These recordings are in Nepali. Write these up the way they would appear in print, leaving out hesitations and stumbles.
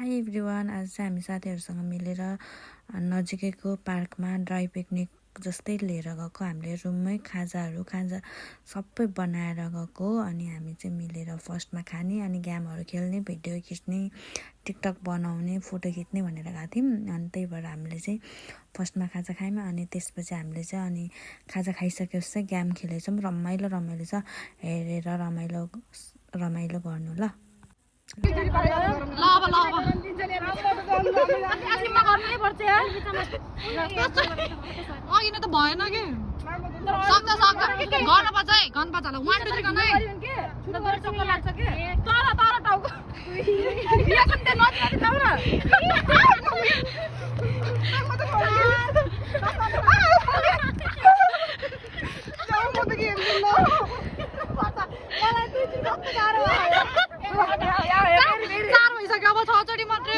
हाई एभ्रिवान, आज चाहिँ हामी साथीहरूसँग मिलेर नजिकैको पार्कमा ड्राई पिकनिक जस्तै लिएर गएको। हामीले रुममै खाजा सबै बनाएर गएको। अनि हामी चाहिँ मिलेर फर्स्टमा खाने, अनि गेमहरू खेल्ने, भिडियो खिच्ने, टिकटक बनाउने, फोटो खिच्ने भनेर गएको थियौँ। अनि त्यही भएर हामीले चाहिँ फर्स्टमा खाजा खायौँ। अनि त्यसपछि हामीले चाहिँ अनि खाजा खाइसकेपछि चाहिँ गेम खेलेछौँ। रमाइलो छ, हेरेर रमाइलो गर्नु ल। अघि त भएन कि गर्न पर्छ है, गर्नु पर्छ ल। 1 2 3 गर्न है। लाग्छ के तर टाउको भइसक्यो अब 6 चोटि मात्रै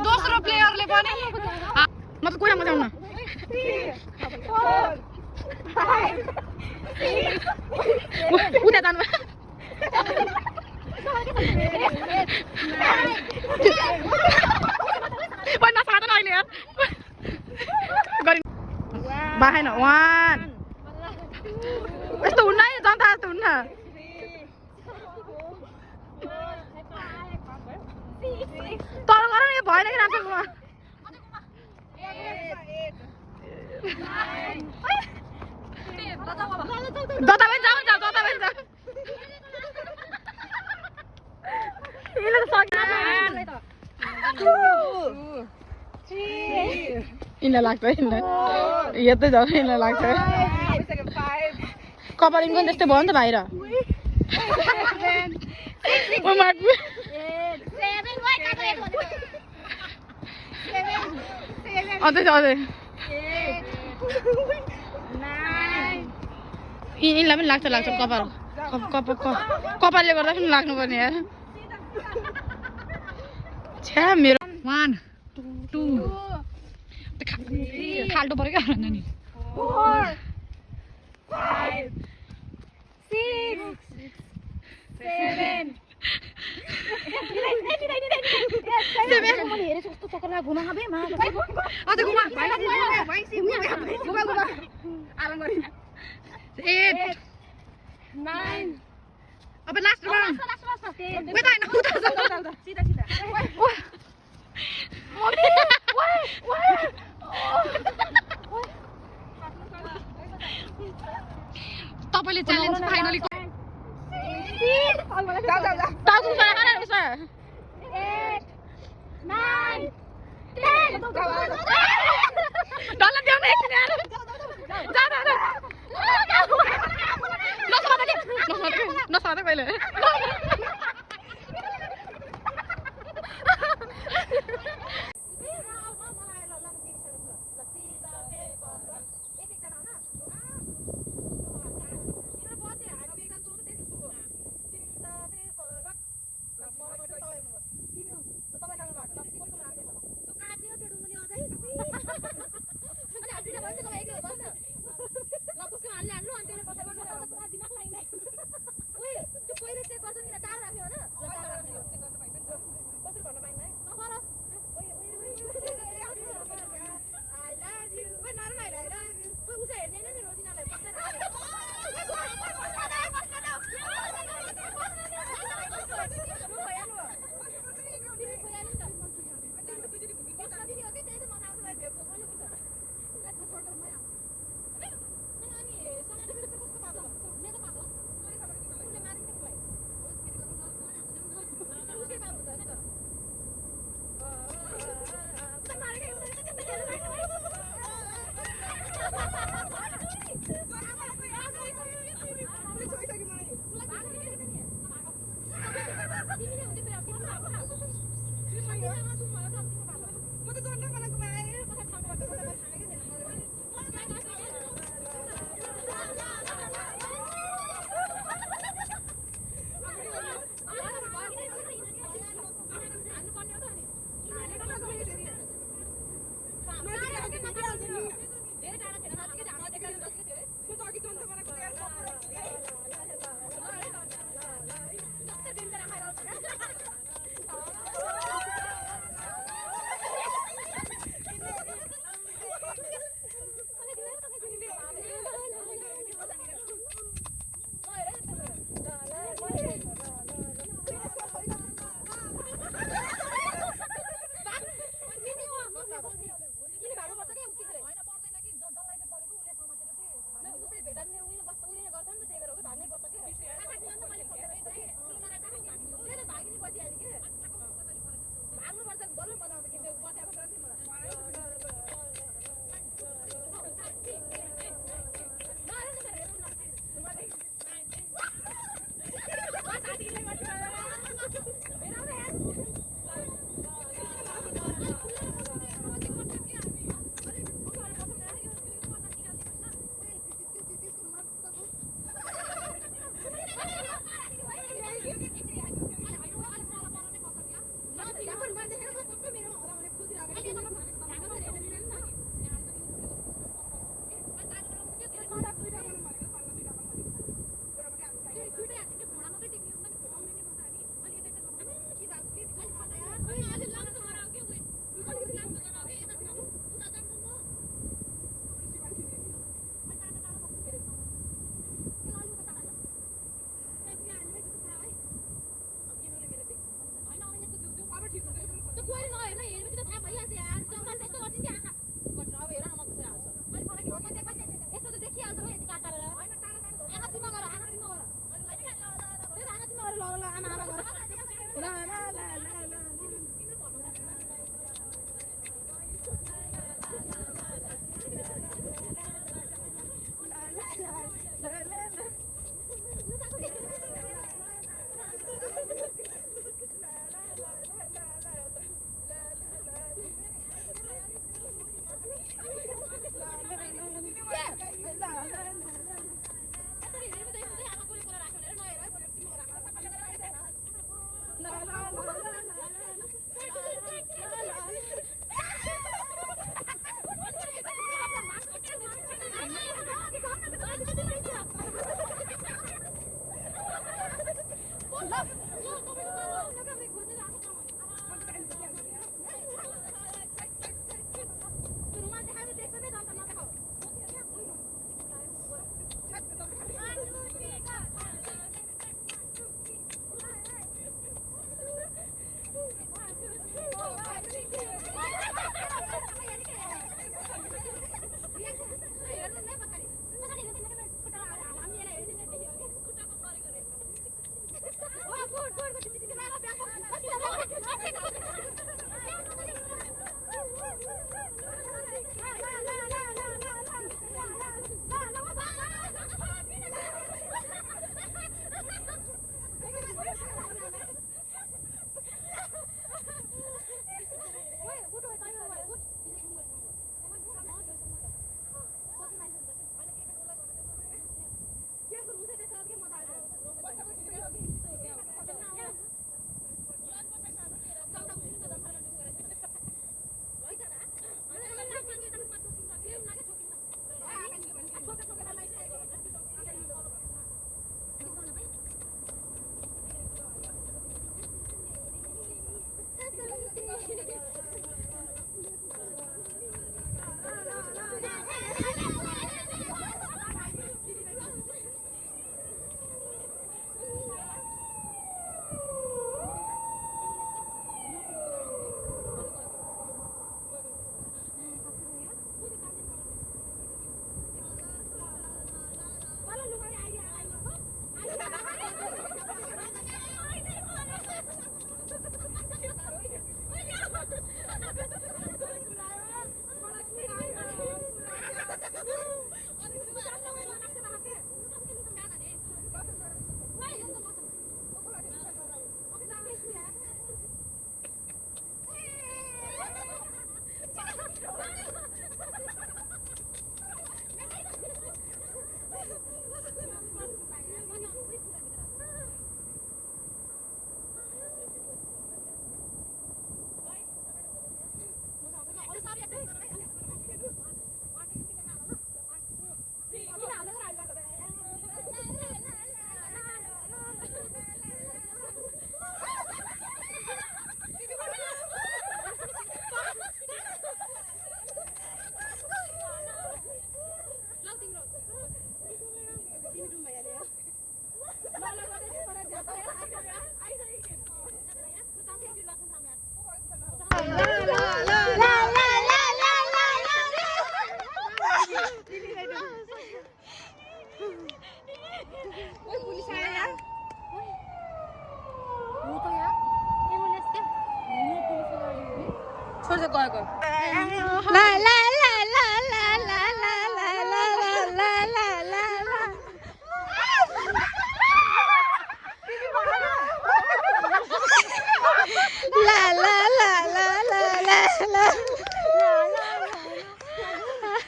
दोस्रो प्लेयरले पनि मतलब कोही मजाउन उता जानु नसाधन अहिले बाहेन 1 यस्तो हुन्न है, जनता जस्तो हुन्न। तर गर न, यो भएन कि राम्रो दता पनि जाऊ यिनलाई लाग्छ, यतै जाऊ, यिनलाई लाग्छ। कपालिङ पनि त्यस्तै भयो नि त बाहिर। यिनलाई पनि लाग्छ कपालले गर्दा पनि लाग्नु पर्ने यार। छ्या मेरो 1 2 खाल्टो पऱ्यो क्या नानी। 4 5 6 7 अब लास्ट तपाईँले च्यालेन्ज फाइनली नसाधे पहिले ल छोड्छ गएको ला ला ला ला ला ला ला ला ला ला ला ला ला La la la la la la la.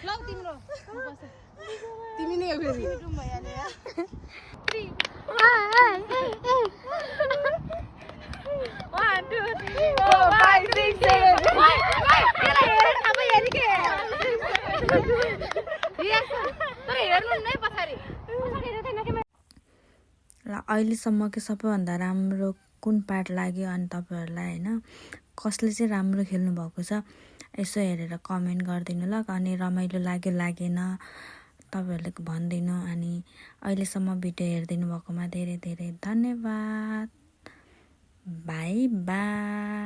लौ तिम्रो तिमी नै हो फेरि ल अहिलेसम्मको सबैभन्दा राम्रो कुन पार्ट लाग्यो अनि तपाईँहरूलाई होइन कसले चाहिँ राम्रो खेल्नु भएको छ यसो हेरेर कमेन्ट गरिदिनु ल अनि रमाइलो लाग्यो लागेन तपाईँहरूले भनिदिनु अनि अहिलेसम्म भिडियो हेरिदिनु भएकोमा धेरै धेरै धन्यवाद बाई बाई